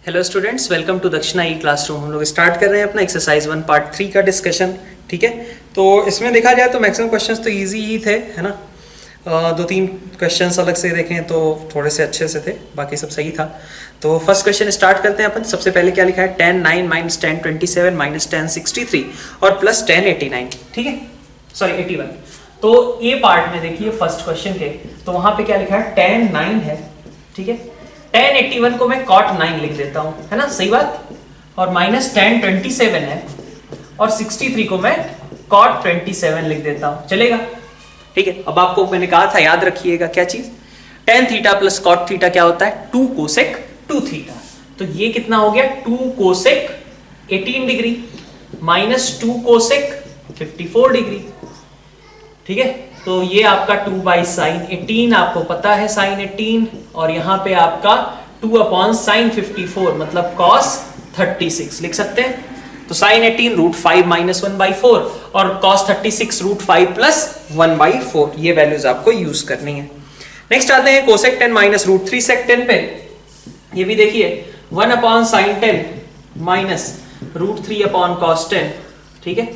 Hello students, welcome to दक्षिणा ई classroom. हम लोग स्टार्ट कर रहे हैं अपना एक्सरसाइज 1 पार्ट 3 का डिस्कशन। ठीक है, तो इसमें देखा जाए तो मैक्सिमम क्वेश्चंस तो इजी ही थे, है ना। दो तीन क्वेश्चंस अलग से देखें तो थोड़े से अच्छे से थे, बाकी सब सही था। तो फर्स्ट क्वेश्चन स्टार्ट करते हैं अपन। सबसे पहले क्या लिखा है, 10 9 माइनस 10 27 माइनस 10 63 और प्लस 10 89। ठीक है, सॉरी 81। तो ए पार्ट में देखिए फर्स्ट क्वेश्चन के, तो वहां पे क्या लिखा है, 10 9 है। ठीक है, 10 81 को मैं cot 9 लिख देता हूं, है ना, सही बात। और माइनस 10 27 है और 63 को मैं cot 27 लिख देता हूं, चलेगा। ठीक है, अब आपको मैंने कहा था, याद रखिएगा क्या चीज, tan theta plus cot theta क्या होता है, 2 कोसेक 2 थीटा। तो ये कितना हो गया, 2 cosec 18 degree minus 2 cosec 54 degree. ठीक है, तो ये आपका 2 बाई साइन 18, आपको पता है साइन 18, और यहां पे आपका 2 अपॉन साइन 54 मतलब कॉस 36 लिख सकते हैं। तो साइन 18 रूट 5 माइनस 1 बाई 4 और कॉस 36 रूट 5 प्लस 1 बाई 4, ये वैल्यूज आपको यूज करनी है। नेक्स्ट आते हैं कोसेक 10 माइनस रूट 3 सेक 10 पे। ये भी देखिए 1 upon sine 10 minus root 3 upon cos 10। ठीक है,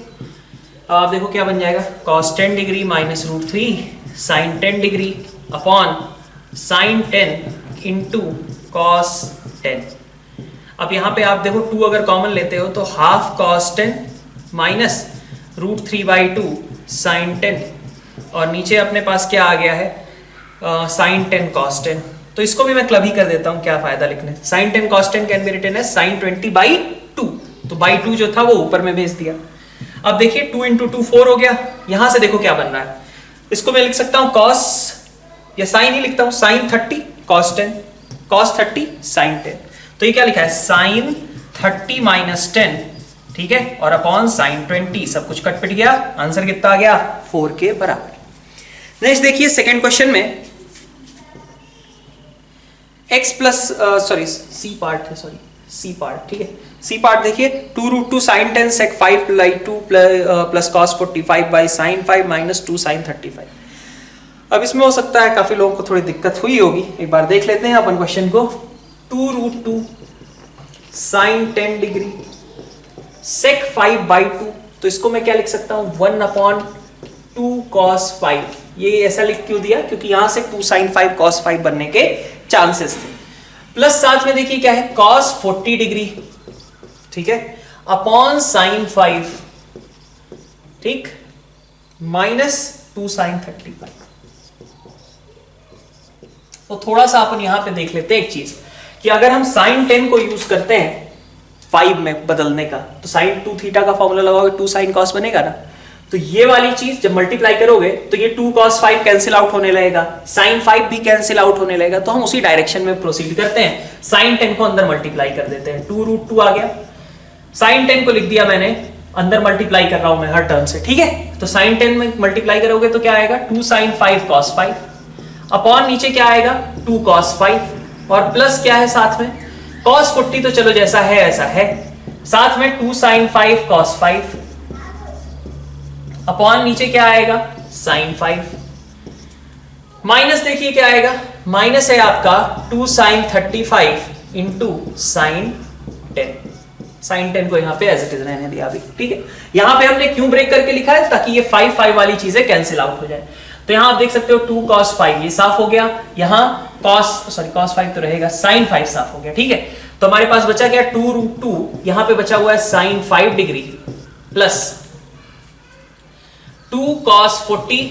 आप देखो क्या बन जाएगा, cos 10 degree minus root 3 sine 10 degree upon sine 10 into cos 10। अब यहाँ पे आप देखो 2 अगर कॉमन लेते हो तो half cos 10 minus root 3 by 2 sine 10, और नीचे अपने पास क्या आ गया है, साइन 10 cos 10। तो इसको भी मैं क्लब ही कर देता हूँ, क्या फायदा लिखने। Sine 10 cos 10 can be written as sine 20 by 2, तो बाई 2 जो था वो ऊपर में भेज दिया। अब देखिए 2 इंटू 2 4 हो गया। यहां से देखो क्या बन रहा है, इसको मैं लिख सकता हूं कॉस, या साइन ही लिखता हूं, साइन 30 कॉस 10, कॉस 30 साइन 10। तो ये क्या लिखा है, साइन 30 माइनस 10। ठीक है, और अपॉन साइन 20, सब कुछ कट पिट गया, आंसर कितना आ गया, 4 के बराबर। नेक्स्ट देखिए सेकेंड क्वेश्चन में x plus sorry C part है, सॉरी सी पार्ट। ठीक है, सी पार्ट देखिए 2 root 2 sine 10 sec 5 by 2 plus cos 45 by sine 5 minus 2 sine 35। अब इसमें हो सकता है काफी लोगों को थोड़ी दिक्कत हुई होगी, एक बार देख लेते हैं अपन क्वेश्चन को। 2 root 2 sine 10 degree sec 5 by 2, तो इसको मैं क्या लिख सकता हूं, 1 अपॉन 2 कॉस 5। ये ऐसा लिख क्यों दिया, क्योंकि यहां से 2 साइन 5 कॉस 5 बनने के चांसेस थे। प्लस साथ में देखिए क्या है, cos 40 डिग्री, ठीक है, अपॉन साइन 5, ठीक, माइनस 2 साइन 35। तो थोड़ा सा अपन यहां पे देख लेते हैं एक चीज, कि अगर हम साइन 10 को यूज करते हैं 5 में बदलने का, तो साइन 2 थीटा का फॉर्मूला लगाओगे 2 साइन कॉस बनेगा ना। तो ये वाली चीज जब मल्टीप्लाई करोगे तो ये 2 cos 5 कैंसिल आउट होने लगेगा, sin 5 भी कैंसिल आउट होने लगेगा। तो हम उसी डायरेक्शन में प्रोसीड करते हैं, sin 10 को अंदर मल्टीप्लाई कर देते हैं। 2 रूट 2 आ गया, sin 10 को लिख दिया मैंने, अंदर मल्टीप्लाई कर रहा हूं मैं हर टर्म से। ठीक है, तो sin 10 में मल्टीप्लाई करोगे तो क्या आएगा, 2 sin 5 cos 5 अपॉन नीचे क्या आएगा, 2 cos 5, और प्लस क्या है साथ में, cos 40 तो चलो जैसा है ऐसा है, साथ में 2 sin 5 cos 5 अपॉन नीचे क्या आएगा, साइन 5, माइनस देखिए क्या आएगा, माइनस है आपका 2 साइन 35 इंटू साइन 10। साइन 10 को यहां पे एज इट इज रहने दिया अभी। ठीक है, यहां पे हमने क्यों ब्रेक करके लिखा है, ताकि ये 5 5 वाली चीजें कैंसिल आउट हो जाए। तो यहां आप देख सकते हो 2 cos 5 ये साफ हो गया, यहां cos 5 तो रहेगा, साइन 5 साफ हो गया। ठीक है, तो हमारे पास बचा गया 2 रूट 2, यहां पे बचा हुआ है sine 5 degree plus 2 cos 40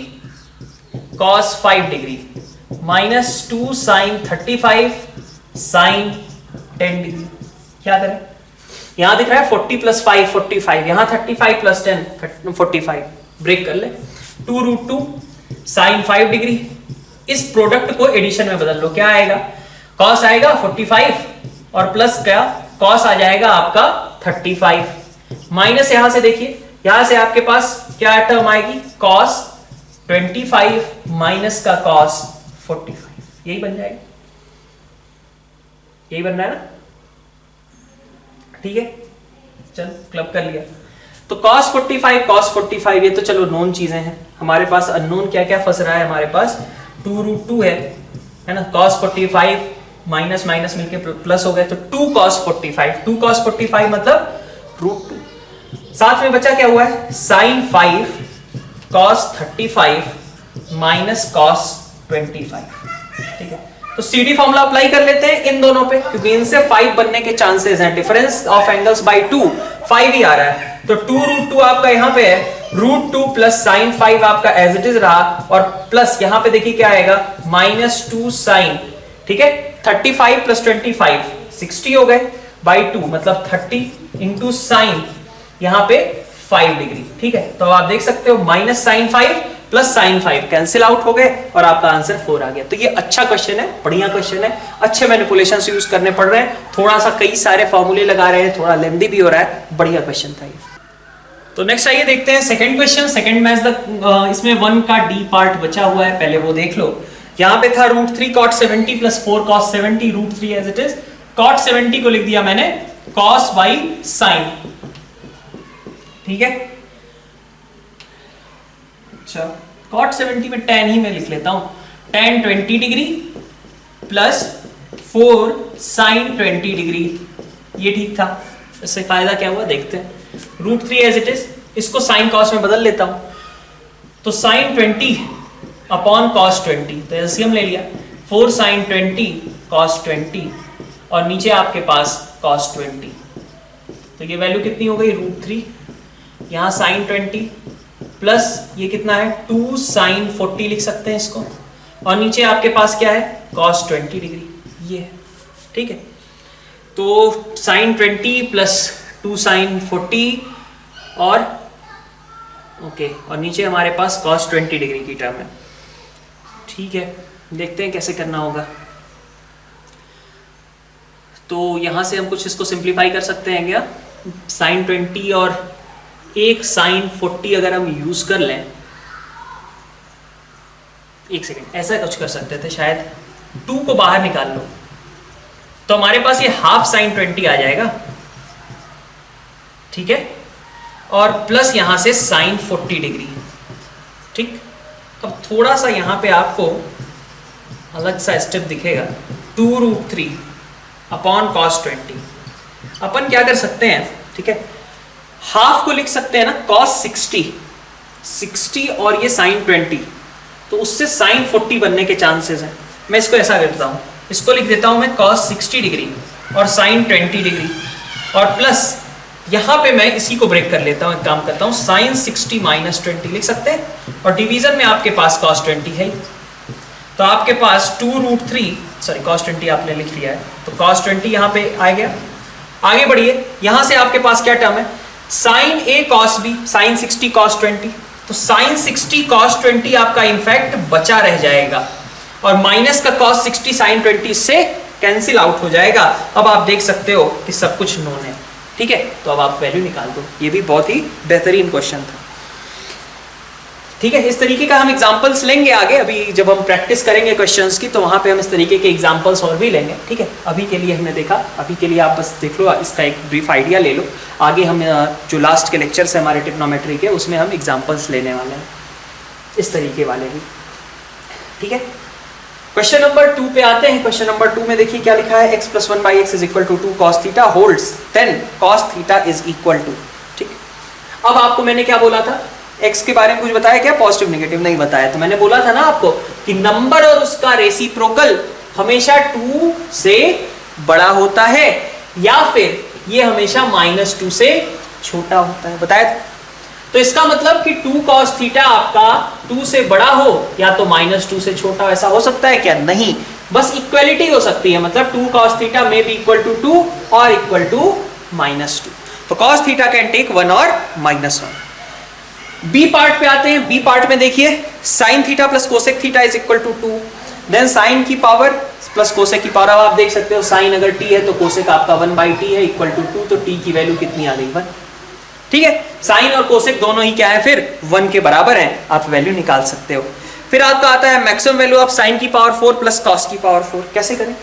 cos 5 degree minus 2 sine 35 sine 10 degree. क्या करें, यहां दिख रहा है 40 प्लस 5 45, यहां 35 प्लस 10 45, ब्रेक कर ले। 2 रूट 2 साइन 5 डिग्री, इस प्रोडक्ट को एडिशन में बदल लो, क्या आएगा, cos आएगा 45 और प्लस क्या, cos आ जाएगा आपका 35, माइनस यहां से देखिए, यहां से आपके पास क्या टर्म आएगी, cos 25 माइनस का cos 45, यही बन जाएगा, यही बन रहा है ना। ठीक है, चलो क्लब कर लिया। तो cos 45 ये तो चलो नोन चीजें हैं, हमारे पास अननोन क्या क्या फंस रहा है, हमारे पास 2 रूट 2 है ना, cos 45 माइनस माइनस मिलके प्लस हो गए, तो 2 cos 45, 2 cos 45 मतलब √2। साथ में बचा क्या हुआ है, sin 5 cos 35 माइनस cos 25। ठीक है, तो CD फॉर्मूला अप्लाई कर लेते हैं इन दोनों पे, क्योंकि इनसे 5 बनने के चांसेस हैं। डिफरेंस ऑफ एंगल्स बाय 2 5 ही आ रहा है, तो 2√2 आपका यहाँ पे है, √2 प्लस sin 5 आपका एज इट इज रहा, और प्लस यहाँ पे देखिए क्या आएगा, -2 sin, ठीक है, 35 प्लस 25 60 हो गए बाई 2, मतलब 30 इंटू साइन यहाँ पे 5 डिग्री। ठीक है, तो आप देख सकते हो minus sine 5 plus sine 5 cancel out हो गए और आपका आंसर 4 आ गया। तो ये अच्छा क्वेश्चन है, बढ़िया क्वेश्चन है, अच्छे मैनिपुलेशंस यूज करने पड़ रहे हैं, थोड़ा सा कई सारे फॉर्मूले लगा रहे हैं, थोड़ा लेंथी भी हो रहा है, बढ़िया क्वेश्चन था ये। तो नेक्स्ट आइए देखते हैं सेकंड क्वेश्चन। सेकंड मैच इसमें 1 का डी पार्ट बचा हुआ है, पहले वो देख लो। यहाँ पे था √3 cot 70 plus 4 cos 70, √3 as it is, cot 70 को लिख दिया मैंने cos बाई साइन। ठीक है, अच्छा cot 70 में tan ही मैं लिख लेता हूं, tan 20 degree plus 4 sin 20 degree, ये ठीक था। इससे फायदा क्या हुआ देखते हैं, √3 एज इट इज, इसको sin cos में बदल लेता हूं, तो sin 20 अपॉन cos 20, तो एलसीएम ले लिया, 4 sin 20 cos 20 और नीचे आपके पास cos 20, तो ये वैल्यू कितनी हो गई √3, यहाँ sin 20 प्लस ये कितना है 2 sin 40 लिख सकते हैं इसको, और नीचे आपके पास क्या है cos 20 डिग्री, ये ठीक है। तो sin 20 प्लस 2 sin 40 और ओके, और नीचे हमारे पास cos 20 डिग्री की टर्म है। ठीक है, देखते हैं कैसे करना होगा। तो यहां से हम कुछ इसको सिंप्लीफाई कर सकते हैं क्या, sin 20 और एक sin 40 अगर हम यूज कर लें, एक सेकेंड, ऐसा कुछ कर सकते थे शायद, 2 को बाहर निकाल लो तो हमारे पास ये हाफ sin 20 आ जाएगा। ठीक है, और प्लस यहां से sin 40 डिग्री। ठीक, अब थोड़ा सा यहां पे आपको अलग सा स्टेप दिखेगा, 2√3 अपॉन cos 20। अपन क्या कर सकते हैं, ठीक है, हाफ को लिख सकते हैं ना cos 60 और ये sin 20, तो उससे sin 40 बनने के चांसेस हैं। मैं इसको ऐसा करता हूं, इसको लिख देता हूं मैं cos 60 डिग्री और sin 20 डिग्री, और प्लस यहां पे मैं इसी को ब्रेक कर लेता हूं, एक काम करता हूं, sin 60 माइनस 20 लिख सकते हैं, और डिवीजन में आपके पास cos 20 है, तो आपके पास 2√3, सॉरी cos 20 आपने लिख लिया है, तो cos 20 यहां पे आ गया। आगे बढ़िए, यहां से आपके पास क्या टर्म है, sin A cos B, sin 60 cos 20, तो sin 60 cos 20 आपका इनफैक्ट बचा रह जाएगा, और माइनस का cos 60 sin 20 से कैंसिल आउट हो जाएगा। अब आप देख सकते हो कि सब कुछ नोन है। ठीक है, तो अब आप वैल्यू निकाल दो, ये भी बहुत ही बेहतरीन क्वेश्चन था। ठीक है, इस तरीके का हम एग्जांपल्स लेंगे आगे, अभी जब हम प्रैक्टिस करेंगे क्वेश्चंस की तो वहां पे हम इस तरीके के एग्जांपल्स और भी लेंगे। ठीक है, अभी के लिए हमने देखा, अभी के लिए आप बस देख लो, इसका एक ब्रीफ आइडिया ले लो। आगे हम जो लास्ट के लेक्चर्स है हमारे ट्रिग्नोमेट्री के, उसमें हम एग्जाम्पल्स लेने वाले हैं इस तरीके वाले भी। ठीक है, क्वेश्चन नंबर 2 पे आते हैं। क्वेश्चन नंबर 2 में देखिए क्या लिखा है, x + 1/x = 2 cos theta holds then cos theta is equal to. ठीक, अब आपको मैंने क्या बोला था, x के बारे में कुछ बताया क्या, पॉजिटिव नेगेटिव नहीं बताया, तो मैंने बोला था ना आपको कि नंबर और उसका रेसिप्रोकल हमेशा 2 से बड़ा होता है, या फिर ये हमेशा -2 से छोटा होता है, बताया था। तो इसका मतलब कि 2 cos थीटा आपका 2 से बड़ा हो या तो -2 से छोटा हो, ऐसा हो सकता है क्या, नहीं, बस इक्वलिटी हो सकती है, मतलब 2 cos थीटा में बी इक्वल टू 2 और इक्वल टू -2, तो cos थीटा कैन टेक 1 और -1। बी पार्ट पे आते हैं। बी पार्ट में देखिए sin theta plus cosec theta is equal to 2, then sin की पावर प्लस कोसेक की पावर। अब आप देख सकते हो sin अगर t है तो कोसेक आपका 1/t है इक्वल टू 2, तो t की वैल्यू कितनी आ गई, 1। ठीक है, साइन और कोसेक दोनों ही क्या है, फिर 1 के बराबर है, आप वैल्यू निकाल सकते हो। फिर आपका आता है मैक्सिमम वैल्यू ऑफ साइन की पावर 4 प्लस कॉस की पावर 4, कैसे करें।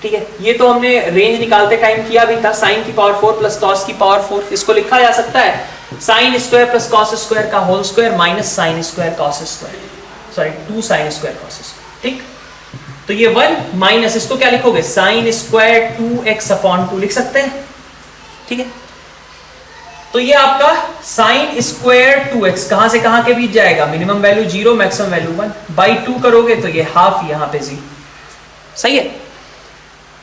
ठीक है, ये तो हमने रेंज निकालते टाइम किया भी था, साइन की पावर 4 प्लस कॉस की पावर 4, इसको लिखा जा सकता है sine square plus cos square का whole square minus sine square cos square, sorry 2 sine square cos square. ठीक, तो ये 1 माइनस, इसको क्या लिखोगे, साइन स्क्वायर 2x/2 लिख सकते हैं, ठीक है। तो ये आपका साइन स्क्वायर 2x कहां से कहां के बीच जाएगा, minimum value 0 maximum value 1 by 2 करोगे तो ये हाफ यहां पे 0, सही है।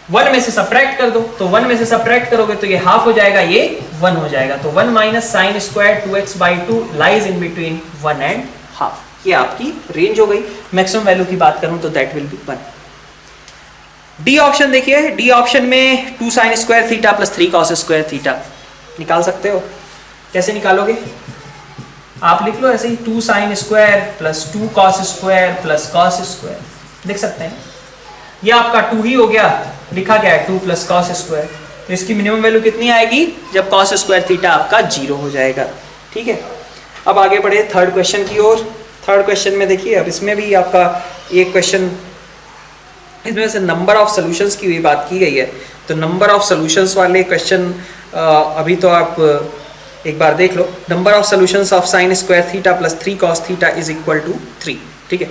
1 में से सब्ट्रैक्ट कर दो, तो 1 में से सब्ट्रैक्ट करोगे तो ये हाफ हो जाएगा, ये 1 हो जाएगा। तो 1 minus sine square 2x/2 lies in between 1 and half, ये आपकी रेंज हो गई। मैक्सिमम वैल्यू की बात करूं तो that will be 1। D option देखिए, डी ऑप्शन में 2 sine square theta plus 3 cos square theta निकाल सकते हो। कैसे निकालोगे, आप लिख लो ऐसे ही, 2 sine square plus 2 cos square plus cos square, देख सकते हैं ये आपका 2 ही हो गया, लिखा गया है 2 प्लस कॉस स्क्वायर। तो इसकी मिनिमम वैल्यू कितनी आएगी, जब कॉस स्क्वायर थीटा आपका 0 हो जाएगा, ठीक है। अब आगे बढ़े थर्ड क्वेश्चन की ओर। थर्ड क्वेश्चन में देखिए, अब इसमें भी आपका एक क्वेश्चन, इसमें से नंबर ऑफ सॉल्यूशंस की भी बात की गई है। तो नंबर ऑफ सॉल्यूशंस वाले क्वेश्चन अभी तो आप एक बार देख लो। Number of solutions of sine square theta plus 3 cos theta is equal to 3, ठीक है।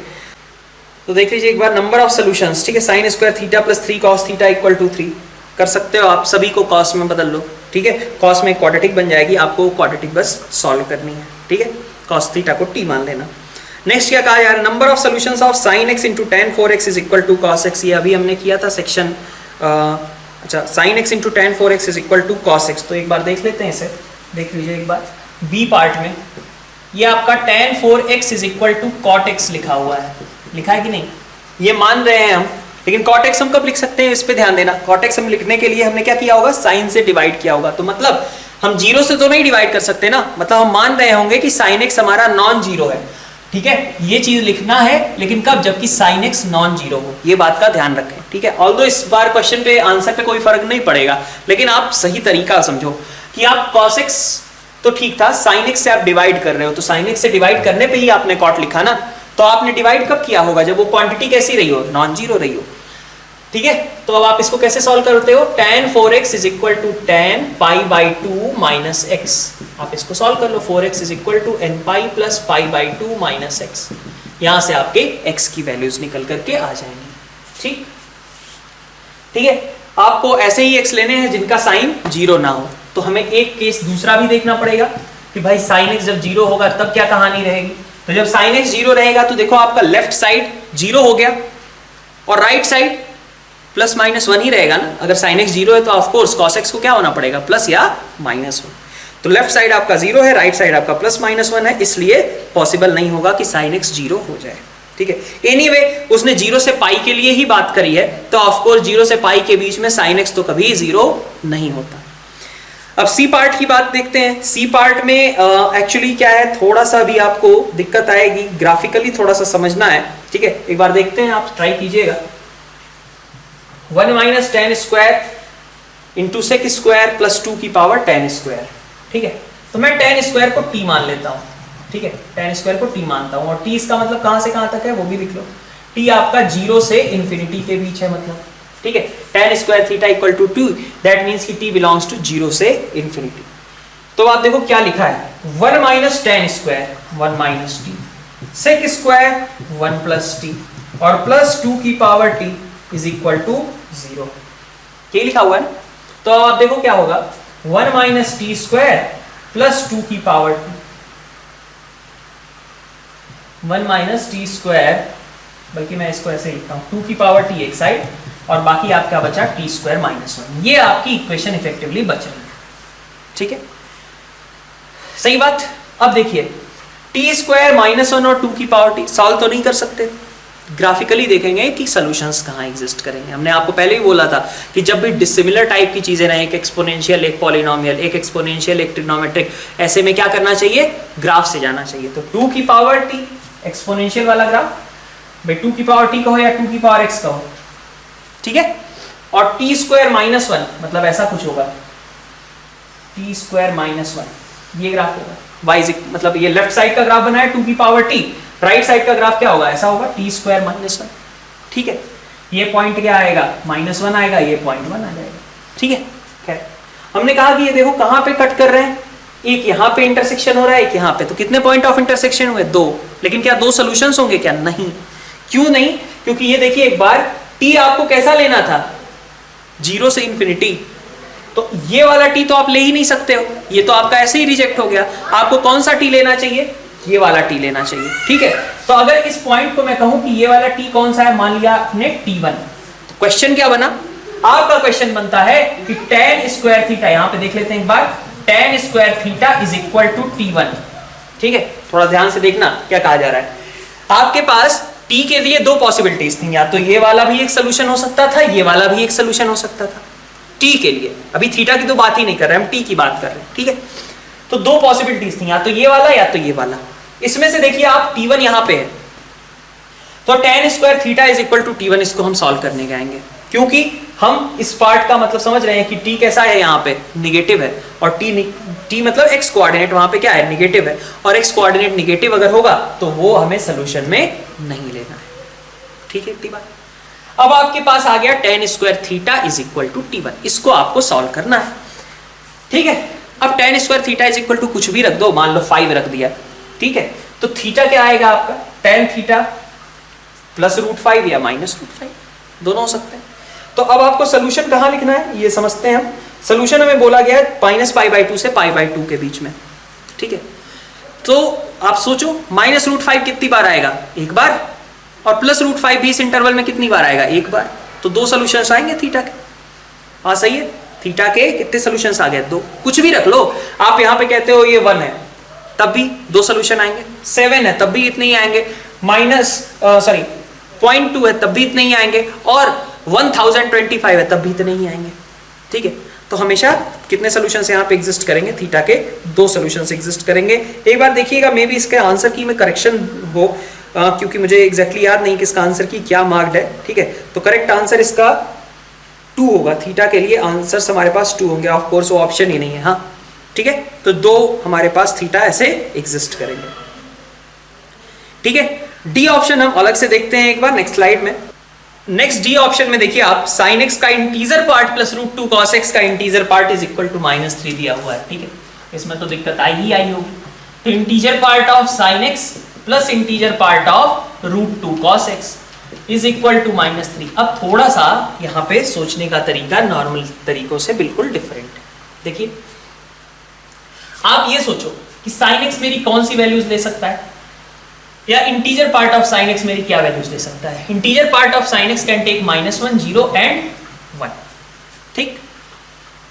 तो देख लीजिए एक बार नंबर ऑफ सॉल्यूशंस, ठीक है। Sine square theta plus 3 cos theta equal to 3 कर सकते हो आप, सभी को कॉस में बदल लो, ठीक है। कॉस में क्वाड्रेटिक बन जाएगी, आपको क्वाड्रेटिक बस सॉल्व करनी है, ठीक है। कॉस थीटा को t मान लेना। नेक्स्ट क्या कहा यार, number of solutions of sin x into tan 4x is equal to cos x। ये अभी हमने किया था सेक्शन, अच्छा sin x into tan 4x is equal to cos x। तो एक बार देख लेते हैं इसे, देख लीजिए एक बार बी पार्ट में, ये आपका tan 4x is equal to cot x लिखा हुआ है, लिखा है कि नहीं, ये मान रहे हैं हम। लेकिन cot x हम कब लिख सकते हैं, इस पे ध्यान देना। cot x हम लिखने के लिए हमने क्या किया होगा, sin से डिवाइड किया होगा। तो मतलब हम 0 से तो नहीं डिवाइड कर सकते ना, मतलब हम मान रहे होंगे कि sin x हमारा नॉन जीरो है, ठीक है। ये चीज लिखना है, लेकिन कब, जबकि sin x नॉन जीरो हो, ये बात का ध्यान रखें, ठीक है। ऑल्दो इस बार क्वेश्चन पे आंसर पे कोई फर्क नहीं पड़ेगा, लेकिन आप सही तरीका समझो कि आप cos x तो ठीक था, sin x से आप डिवाइड कर रहे हो, तो sin x से डिवाइड करने पे ही आपने cot लिखा ना। तो आपने डिवाइड कब किया होगा, जब वो क्वांटिटी कैसी रही हो, नॉन जीरो रही हो, ठीक है। तो अब आप इसको कैसे सॉल्व करते हो, tan 4x is equal to tan pi by 2 minus x. आप इसको सॉल्व कर लो, 4x is equal to n pi plus pi by 2 minus x. यहां से आपके x की वैल्यूज निकल करके आ जाएंगी, ठीक, ठीक है। आपको ऐसे ही x लेने हैं जिनका साइन 0 ना हो। तो हमें एक केस दूसरा भी देखना पड़ेगा कि भाई sin x जब 0 होगा तब क्या कहानी रहेगी। तो जब sin x 0 रहेगा तो देखो आपका लेफ्ट साइड 0 हो गया और राइट साइड प्लस माइनस 1 ही रहेगा ना। अगर sin x 0 है तो ऑफ कोर्स cos x को क्या होना पड़ेगा, प्लस या माइनस 1। तो लेफ्ट साइड आपका 0 है, राइट साइड आपका प्लस माइनस 1 है, इसलिए पॉसिबल नहीं होगा कि sin x 0 हो जाए, ठीक है। एनीवे उसने 0 से पाई के लिए ही बात करी है, तो ऑफ कोर्स 0 से पाई के बीच में sin x तो कभी 0 नहीं होता। अब सी पार्ट की बात देखते हैं। सी पार्ट में एक्चुअली क्या है, थोड़ा सा भी आपको दिक्कत आएगी, ग्राफिकली थोड़ा सा समझना है, ठीक है। एक बार देखते हैं, आप ट्राई कीजिएगा। 1 minus tan square into sec square plus 2 की पावर tan स्क्वायर, ठीक है। तो मैं tan स्क्वायर को t मान लेता हूं, ठीक है। tan स्क्वायर को t मानता हूं, और t इसका मतलब कहां से कहां तक है वो भी लिख लो। t आपका 0 से इंफिनिटी के बीच है, मतलब, ठीक है। tan square theta equal to 2, that means कि t बिलोंग्स टू 0 से इंफिनिटी। तो आप देखो क्या लिखा है, 1 minus tan square 1 minus t, sec square 1 plus t और प्लस 2 की power t is equal to 0, ये लिखा हुआ है। तो आप देखो क्या होगा, 1 माइनस टी स्क्वायर प्लस 2 की power t, 1 minus T square, बल्कि मैं इसको ऐसे लिखता हूं, 2 की पावर t एक साइड और बाकी आपका बचा टी स्क्वायर माइनस 1। ये आपकी इक्वेशन इफेक्टिवली बच रही है, ठीक है, सही बात। अब देखिए टी स्क्वायर माइनस 1 और 2 की पावर t सॉल्व तो नहीं कर सकते, ग्राफिकली देखेंगे कि सॉल्यूशंस कहाँ एग्जिस्ट करेंगे। हमने आपको पहले ही बोला था कि जब भी डिसिमिलर टाइप की चीजें ना, एक एक्सपोनेंशियल, एक पॉलिनोमियल, एक एक्सपोनेंशियल, एक ट्रिग्नोमेट्रिक, ऐसे में क्या करना चाहिए, ग्राफ से जाना चाहिए। तो 2 की पावर t एक्सपोनेंशियल वाला ग्राफ, भाई 2 की पावर t कहो या 2 की पावर x कहो, ठीक है। और टी स्क्वायर माइनस 1 मतलब ऐसा कुछ होगा, टी स्क्वायर माइनस 1 ये ग्राफ होगा। वाई मतलब ये लेफ्ट साइड का ग्राफ बना है 2 की पावर t, राइट साइड का ग्राफ क्या होगा, ऐसा होगा टी स्क्वायर माइनस 1, ठीक है। ये पॉइंट क्या आएगा, -1 आएगा, ये पॉइंट 1 आ जाएगा, ठीक है। खैर हमने कहा कि ये देखो कहां पे कट कर रहे हैं, एक यहां पे इंटरसेक्शन हो रहा है, एक यहां पे, तो कितने पॉइंट ऑफ इंटरसेक्शन हुए, 2। लेकिन क्या 2 सॉल्यूशंस होंगे क्या, नहीं। क्यों नहीं, क्योंकि ये देखिए एक बार टी आपको कैसा लेना था, 0 से इंफिनिटी, तो ये वाला टी तो आप ले ही नहीं सकते हो, ये तो आपका ऐसे ही रिजेक्ट हो गया। आपको कौन सा टी लेना चाहिए, ये वाला टी लेना चाहिए, ठीक है। तो अगर इस पॉइंट को मैं कहूं कि ये वाला टी कौन सा है, मान लिया आपने T1, तो क्वेश्चन क्या बना, आपका क्वेश्चन बनता है कि tan स्क्वायर थीटा, यहां पे देख लेते हैं एक बार, tan square theta is equal to T1, ठीक है। थोड़ा ध्यान से देखना क्या कहा जा रहा है। आपके पास t के लिए दो पॉसिबिलिटीज थी, या तो ये वाला भी एक सोल्यूशन हो सकता था, ये वाला भी एक सोल्यूशन हो सकता था t के लिए। अभी थीटा की तो बात ही नहीं कर रहे हम, t की बात कर रहे हैं, ठीक है। तो दो पॉसिबिलिटीज थी, या तो ये वाला या तो ये वाला। इसमें से देखिए आप T1 यहां पे है, तो tan square theta is equal to T1, इसको हम सॉल्व करने जाएंगे, क्योंकि हम इस पार्ट का मतलब समझ रहे हैं कि t कैसा है, यहाँ पे निगेटिव है, और t मतलब x कोऑर्डिनेट वहां पे क्या है, निगेटिव है, और x कोऑर्डिनेट निगेटिव अगर होगा तो वो हमें सोल्यूशन में नहीं लेना है, ठीक है। इतनी बात। अब आपके पास आ गया tan square theta is equal to T1, इसको आपको सॉल्व करना है, ठीक है। अब tan square theta is equal to कुछ भी रख दो, मान लो 5 रख दिया, ठीक है। तो थीटा क्या आएगा आपका, tan थीटा प्लस √5 या माइनस √5, दोनों हो सकते हैं। तो अब आपको सोल्यूशन कहां लिखना है ये समझते हैं हम। सोल्यूशन हमें बोला गया है -π/2 से π/2 के बीच में, ठीक है। तो आप सोचो -√5 कितनी बार आएगा, एक बार, और प्लस √5 भी इस इंटरवल में कितनी बार आएगा, एक बार। तो दो सोल्यूशंस आएंगे थीटा के, हाँ सही है। थीटा के कितने सोल्यूशंस आ गए, दो, कुछ भी रख लो आप। यहां पे कहते हो ये 1 है, तब भी दो सोल्यूशन आएंगे, 7 है तब भी इतने ही आएंगे, -0.2 है तब भी इतने ही आएंगे, और 1025 है तब भी इतने ही आएंगे, ठीक है। तो हमेशा कितने सोल्यूशंस यहाँ पे एग्जिस्ट करेंगे, थीटा के दो सोल्यूशंस एग्जिस्ट करेंगे। एक बार देखिएगा, मे भी इसके आंसर की में करेक्शन हो, क्योंकि मुझे एग्जैक्टली याद नहीं कि इसका आंसर की क्या मार्क्ड है, ठीक है। तो करेक्ट आंसर इसका 2 होगा, थीटा के लिए आंसर हमारे पास 2 होंगे, ऑफ कोर्स वो ऑप्शन ही नहीं है, हाँ, ठीक है। तो दो हमारे पास थीटा ऐसे एग्जिस्ट करेंगे, ठीक है। डी ऑप्शन हम अलग से देखते हैं एक बार नेक्स्ट स्लाइड में। नेक्स्ट डी ऑप्शन में देखिए आप, sin x का integer part plus √2 cos x का integer part is equal to -3 दिया हुआ है, ठीक है। इसमें तो दिक्कत आई ही आई होगी। तो integer part of sin x plus integer part of √2 cos x is equal to -3। अब थोड़ा सा यहाँ पे सोचने का तरीका नॉर्मल तरीकों से बिल्कुल डिफरेंट है। देखिए आप ये सोचो कि sin x मेरी कौन सी वैल्यूज ले सकता है, या integer part of sin x मेरी क्या वैल्यूज ले सकता है। Integer part of sin x can take -1, 0 and 1, ठीक।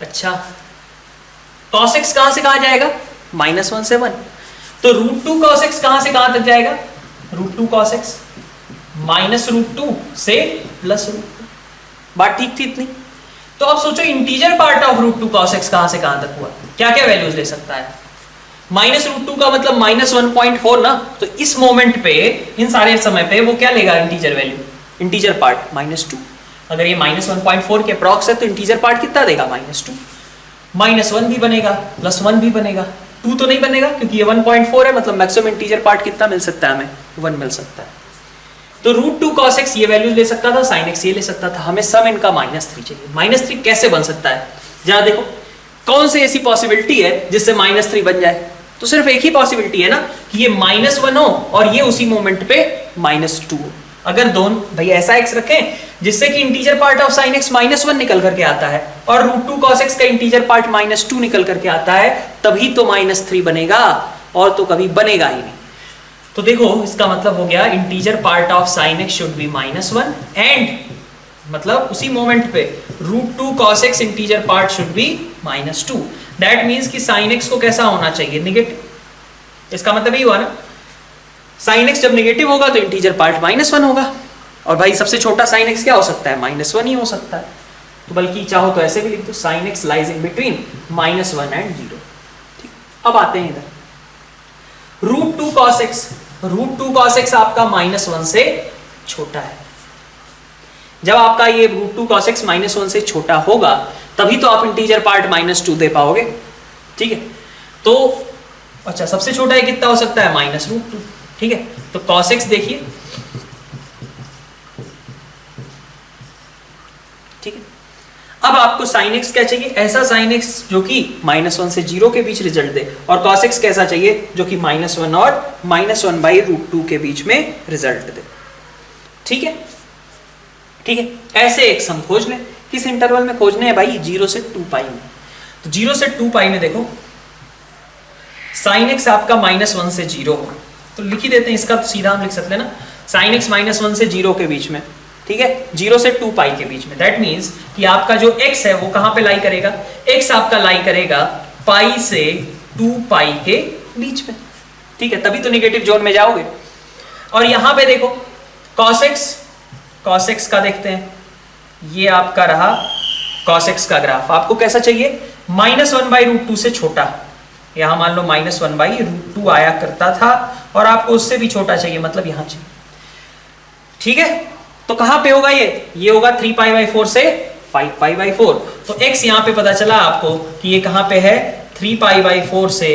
अच्छा, cos x कहां से कहां जाएगा, -1 से 1। तो √2 cos x कहां से कहां तक जाएगा, √2 cos x -√2 से +√2। बात ठीक थी इतनी। तो अब सोचो integer part of √2 cos x कहां से कहां तक हुआ, क्या क्या वैल्यूज ले सकता है। -√2 का मतलब -1.4 ना, तो इस मोमेंट पे, इन सारे समय पे वो क्या लेगा इंटीजर वैल्यू, इंटीजर पार्ट -2। अगर ये -1.4 के अप्रॉक्स है तो इंटीजर पार्ट कितना देगा, -2। -1 भी बनेगा, +1 भी बनेगा, 2 तो नहीं बनेगा क्योंकि ये 1.4 है, मतलब मैक्सिमम इंटीजर पार्ट कितना मिल सकता है हमें, 1 मिल सकता है। तो √2 cos x ये वैल्यूज ले सकता था, sin x ये ले सकता था, हमें सब इनका -3 चाहिए। -3 कैसे बन सकता है, जरा देखो कौन सी ऐसी पॉसिबिलिटी है जिससे -3 बन जाए। तो सिर्फ एक ही पॉसिबिलिटी है ना कि ये -1 हो और ये उसी मोमेंट पे -2 हो। अगर दोनों भाई ऐसा x रखें जिससे कि integer part of sin x -1 निकल करके आता है और √2 cos x का इंटीजर पार्ट -2 निकल करके आता है, तभी तो -3 बनेगा, और तो कभी बनेगा ही नहीं। तो देखो इसका मतलब हो गया integer part of sin x should be -1 and मतलब उसी मोमेंट पे √2 cos x integer part should be -2। That means कि sin x को कैसा होना चाहिए, निगेटिव। इसका मतलब ही हुआ ना, sin x जब निगेटिव होगा तो इंटीजर पार्ट -1 होगा, और भाई सबसे छोटा sin x क्या हो सकता है, -1 ही हो सकता है। तो बल्कि चाहो तो ऐसे भी लिख दो, sin x lies in between -1 and 0। ठीक, अब आते हैं इधर √2 cos x। √2 cos x आपका -1 से छोटा है। जब आपका ये √2 cos x -1 से छोटा होगा तभी तो आप इंटीजर पार्ट -2 दे पाओगे, ठीक है। तो अच्छा सबसे छोटा ये कितना हो सकता है, -√2, ठीक है। तो cos x देखिए, ठीक है। अब आपको sin x क्या चाहिए, ऐसा sin x जो कि -1 से 0 के बीच रिजल्ट दे, और cos x कैसा चाहिए जो कि -1 और -1/√2 के बीच में रिजल्ट दे, ठीक है। ठीक है। ऐसे एक्स हम खोज लें, किस इंटरवल में खोजने हैं भाई, 0 से 2 पाई में। तो 0 से 2 पाई में देखो साइन एक्स आपका -1 से 0 हो, तो लिख ही देते हैं इसका, तो सीधा हम लिख सकते हैं ना, साइन एक्स -1 से 0 के बीच में, ठीक है, 0 से 2 पाई के बीच में। दैट मीन्स कि आपका जो x है वो कहां पे लाई करेगा, x आपका लाई करेगा पाई से 2 पाई के बीच में, ठीक है, तभी तो निगेटिव जोन में जाओगे। और यहां पे देखो cos x का देखते हैं, ये आपका रहा cos x का ग्राफ। आपको कैसा चाहिए, -1/√2 से छोटा, यहां मान लो -1/√2 आया करता था और आपको उससे भी छोटा चाहिए, मतलब यहां चाहिए, ठीक है। तो कहां पे होगा ये होगा 3π/4 से 5π/4। तो x यहां पे पता चला आपको कि ये कहां पे है, 3π/4 से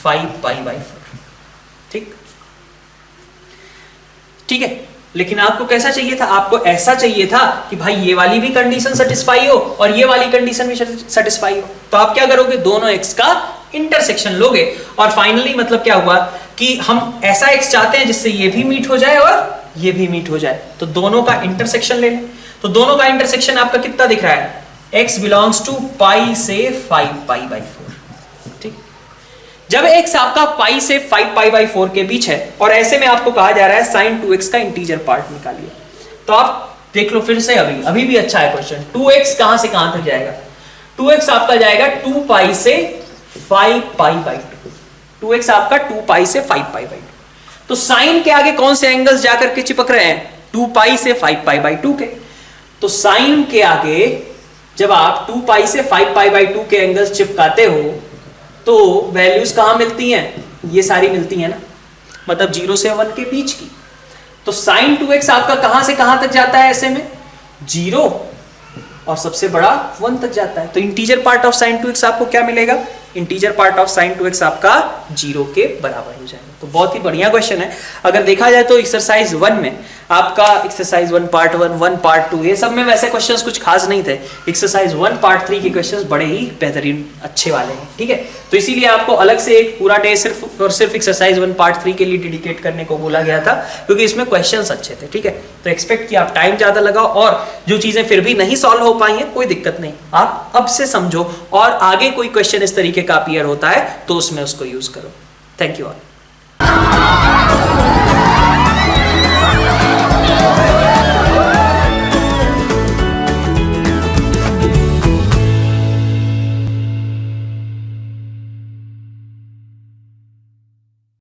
5π/4, ठीक, ठीक है। लेकिन आपको कैसा चाहिए था, आपको ऐसा चाहिए था कि भाई ये वाली भी कंडीशन सेटिस्फाई हो और ये वाली कंडीशन भी सेटिस्फाई हो। तो आप क्या करोगे, दोनों एक्स का इंटरसेक्शन लोगे और फाइनली मतलब क्या हुआ कि हम ऐसा एक्स चाहते हैं जिससे ये भी मीट हो जाए और ये भी मीट हो जाए, तो दोनों का इंटरसेक्शन ले लें। तो दोनों का इंटरसेक्शन आपका कितना दिख रहा है, x बिलोंग्स टू पाई से 5π/4, ठीक। जब x आपका पाई से 5π/4 के बीच है और ऐसे में आपको कहा जा रहा है sin 2x का इंटीजर पार्ट निकालिए, तो आप देख लो फिर से, अभी भी अच्छा है क्वेश्चन। 2x कहां से कहां तक जाएगा, 2x आपका जाएगा 2 पाई से 5π/2, 2x आपका 2 पाई से 5π/2। तो साइन के आगे कौन से एंगल्स जाकर के चिपक रहे हैं, 2 पाई से 5π/2 के। तो साइन के आगे जब आप 2 पाई से 5π/2 के एंगल्स चिपकाते हो तो वैल्यूज कहां मिलती हैं, ये सारी मिलती हैं ना, मतलब 0 से 1 के बीच की। तो साइन 2x आपका कहां से कहां तक जाता है, ऐसे में 0 और सबसे बड़ा 1 तक जाता है। तो integer part of sine 2x आपको क्या मिलेगा, integer part of sine 2x आपका 0 के बराबर हो जाएगा। तो बहुत ही बढ़िया क्वेश्चन है। अगर देखा जाए तो एक्सरसाइज 1 में आपका एक्सरसाइज 1 पार्ट 1 पार्ट 2 ये सब में वैसे क्वेश्चंस कुछ खास नहीं थे। एक्सरसाइज 1 पार्ट 3 के क्वेश्चंस बड़े ही बेहतरीन अच्छे वाले हैं, ठीक है। तो इसीलिए आपको अलग से एक पूरा डे सिर्फ और सिर्फ एक्सरसाइज 1 पार्ट 3 के लिए डेडिकेट करने को बोला गया था, क्योंकि इसमें क्वेश्चंस अच्छे थे, ठीक है। तो एक्सपेक्ट किया आप टाइम ज्यादा लगाओ और जो चीजें फिर भी नहीं सॉल्व हो पाई हैं कोई दिक्कत नहीं, आप अब से समझो और आगे कोई क्वेश्चन इस तरीके का अपीयर होता है तो उसमें उसको यूज करो। Thank you all.